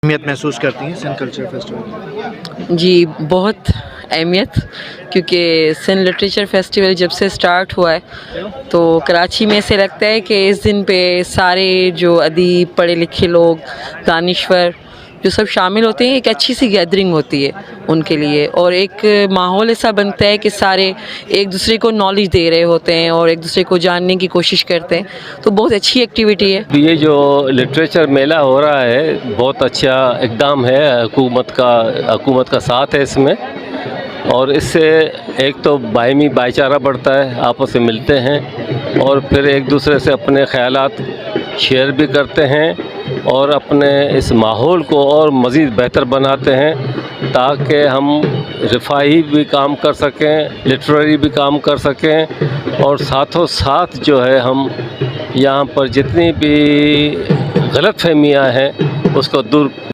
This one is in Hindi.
अहमियत महसूस करती हैं सिंध कल्चर फेस्टिवल? जी, बहुत अहमियत, क्योंकि सिंध लिटरेचर फेस्टिवल जब से स्टार्ट हुआ है तो कराची में ऐसे लगता है कि इस दिन पे सारे जो अदीब, पढ़े लिखे लोग, दानिश्वर जो सब शामिल होते हैं, एक अच्छी सी गैदरिंग होती है उनके लिए, और एक माहौल ऐसा बनता है कि सारे एक दूसरे को नॉलेज दे रहे होते हैं और एक दूसरे को जानने की कोशिश करते हैं, तो बहुत अच्छी एक्टिविटी है। ये जो लिटरेचर मेला हो रहा है बहुत अच्छा इक़दाम है, हुकूमत का साथ है इसमें, और इससे एक तो बायमी भाईचारा बढ़ता है, आपस में मिलते हैं और फिर एक दूसरे से अपने ख़यालात शेयर भी करते हैं और अपने इस माहौल को और मज़ीद बेहतर बनाते हैं ताकि हम रिफाही भी काम कर सकें, लिटरेरी भी काम कर सकें, और साथों साथ जो है हम यहाँ पर जितनी भी गलतफ़हमियाँ हैं उसको दूर